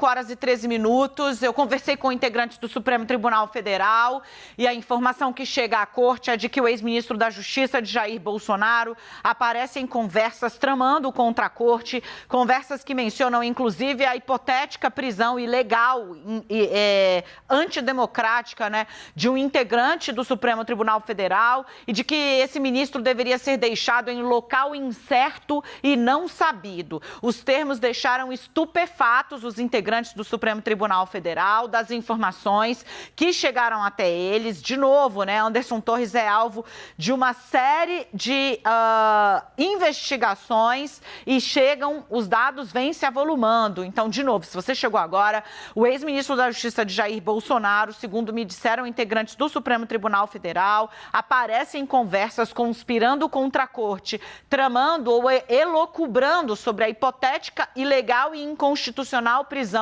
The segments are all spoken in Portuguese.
horas e 13 minutos, eu conversei com integrantes do Supremo Tribunal Federal e a informação que chega à corte é de que o ex-ministro da Justiça, de Jair Bolsonaro, aparece em conversas tramando contra a corte, conversas que mencionam inclusive a hipotética prisão ilegal e antidemocrática, né, de um integrante do Supremo Tribunal Federal e de que esse ministro deveria ser deixado em local incerto e não sabido. Os termos deixaram estupefatos os integrantes do Supremo Tribunal Federal, das informações que chegaram até eles. De novo, né, Anderson Torres é alvo de uma série de investigações e os dados vêm se avolumando. Então, de novo, se você chegou agora, o ex-ministro da Justiça de Jair Bolsonaro, segundo me disseram integrantes do Supremo Tribunal Federal, aparece em conversas conspirando contra a corte, tramando ou elucubrando sobre a hipotética, ilegal e inconstitucional prisão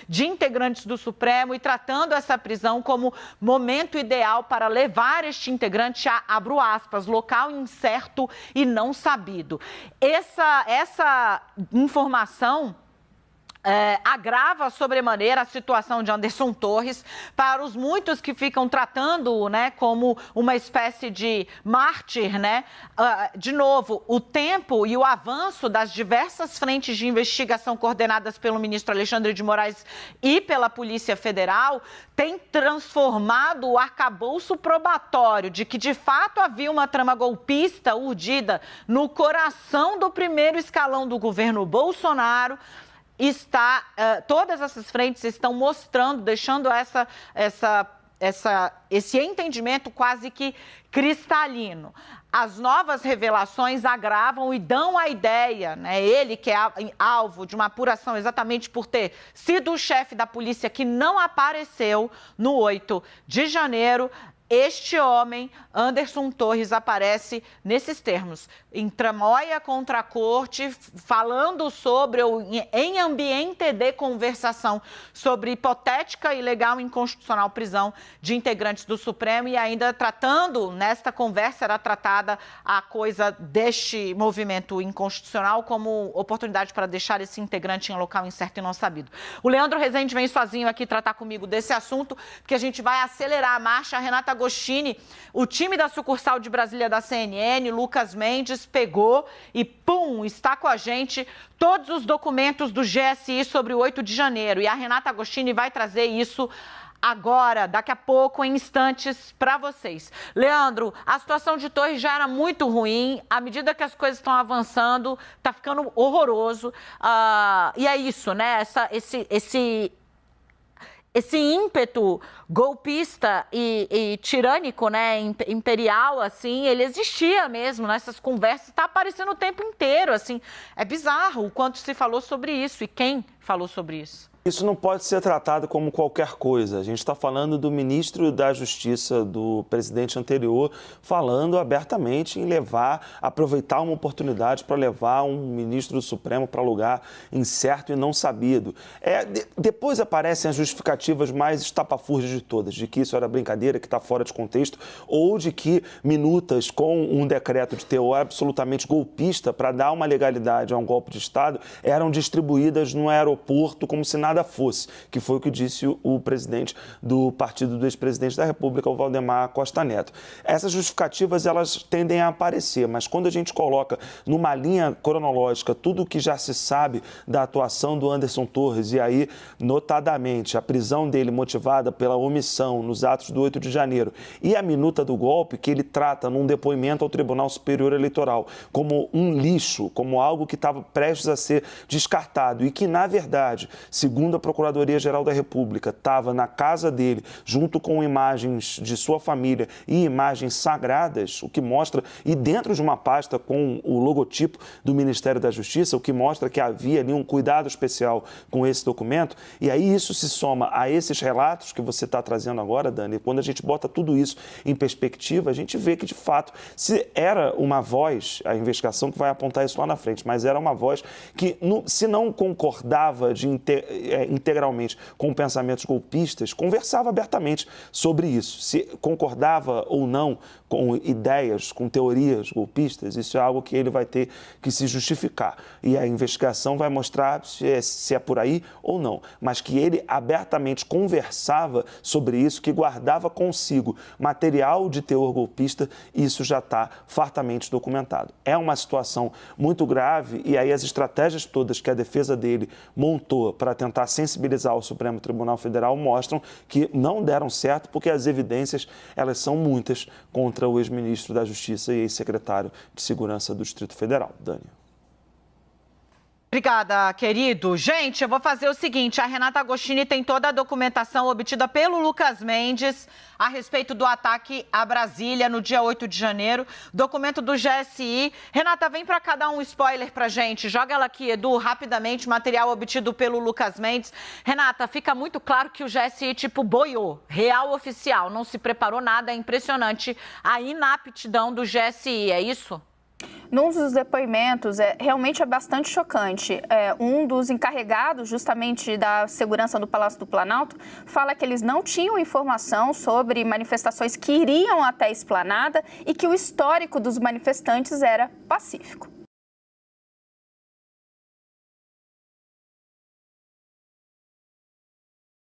de integrantes do Supremo e tratando essa prisão como momento ideal para levar este integrante a, abro aspas, local incerto e não sabido. Essa informação agrava sobremaneira a situação de Anderson Torres para os muitos que ficam tratando-o, né, como uma espécie de mártir, né? De novo, o tempo e o avanço das diversas frentes de investigação coordenadas pelo ministro Alexandre de Moraes e pela Polícia Federal tem transformado o arcabouço probatório de que, de fato, havia uma trama golpista urdida no coração do primeiro escalão do governo Bolsonaro. Todas essas frentes estão mostrando, deixando esse entendimento quase que cristalino. As novas revelações agravam e dão a ideia, né? Ele que é alvo de uma apuração exatamente por ter sido o chefe da polícia que não apareceu no 8 de janeiro, este homem, Anderson Torres, aparece nesses termos, em tramóia contra a corte, falando sobre, ou em ambiente de conversação, sobre hipotética, ilegal e inconstitucional prisão de integrantes do Supremo e ainda tratando, nesta conversa era tratada a coisa deste movimento inconstitucional como oportunidade para deixar esse integrante em local incerto e não sabido. O Leandro Rezende vem sozinho aqui tratar comigo desse assunto, porque a gente vai acelerar a marcha. A Renata Agostini, o time da sucursal de Brasília da CNN, Lucas Mendes, pegou e, pum, está com a gente todos os documentos do GSI sobre o 8 de janeiro. E a Renata Agostini vai trazer isso agora, daqui a pouco, em instantes, para vocês. Leandro, a situação de Torres já era muito ruim. À medida que as coisas estão avançando, está ficando horroroso. E é isso, né? Esse ímpeto golpista e tirânico, né, imperial, assim, ele existia mesmo nessas conversas, está aparecendo o tempo inteiro, assim. É bizarro o quanto se falou sobre isso e quem falou sobre isso. Isso não pode ser tratado como qualquer coisa. A gente está falando do ministro da Justiça do presidente anterior, falando abertamente em aproveitar uma oportunidade para levar um ministro do Supremo para lugar incerto e não sabido. Depois aparecem as justificativas mais estapafúrdias de todas, de que isso era brincadeira, que está fora de contexto, ou de que minutas com um decreto de teor absolutamente golpista para dar uma legalidade a um golpe de Estado eram distribuídas no aeroporto como se nada fosse, que foi o que disse o presidente do partido do ex-presidente da República, o Valdemar Costa Neto. Essas justificativas, elas tendem a aparecer, mas quando a gente coloca numa linha cronológica tudo o que já se sabe da atuação do Anderson Torres, e aí, notadamente, a prisão dele motivada pela omissão nos atos do 8 de janeiro e a minuta do golpe, que ele trata num depoimento ao Tribunal Superior Eleitoral como um lixo, como algo que estava prestes a ser descartado e que, na verdade, segundo a Procuradoria-Geral da República, estava na casa dele, junto com imagens de sua família e imagens sagradas, o que mostra, e dentro de uma pasta com o logotipo do Ministério da Justiça, o que mostra que havia ali um cuidado especial com esse documento. E aí isso se soma a esses relatos que você está trazendo agora, Dani. Quando a gente bota tudo isso em perspectiva, a gente vê que, de fato, se era uma voz, a investigação que vai apontar isso lá na frente, mas era uma voz que, se não concordava integralmente com pensamentos golpistas, conversava abertamente sobre isso. Se concordava ou não com ideias, com teorias golpistas, isso é algo que ele vai ter que se justificar. E a investigação vai mostrar se é por aí ou não. Mas que ele abertamente conversava sobre isso, que guardava consigo material de teor golpista, isso já está fartamente documentado. É uma situação muito grave e aí as estratégias todas que a defesa dele montou para tentar sensibilizar o Supremo Tribunal Federal mostram que não deram certo, porque as evidências, elas são muitas contra o ex-ministro da Justiça e ex-secretário de Segurança do Distrito Federal. Dani. Obrigada, querido. Gente, eu vou fazer o seguinte, a Renata Agostini tem toda a documentação obtida pelo Lucas Mendes a respeito do ataque a Brasília no dia 8 de janeiro, documento do GSI. Renata, vem para cá dar um spoiler pra gente, joga ela aqui, Edu, rapidamente, material obtido pelo Lucas Mendes. Renata, fica muito claro que o GSI, boiou, real oficial, não se preparou nada, é impressionante a inaptidão do GSI, é isso? Num dos depoimentos, realmente é bastante chocante. Um dos encarregados, justamente da segurança do Palácio do Planalto, fala que eles não tinham informação sobre manifestações que iriam até a Esplanada e que o histórico dos manifestantes era pacífico.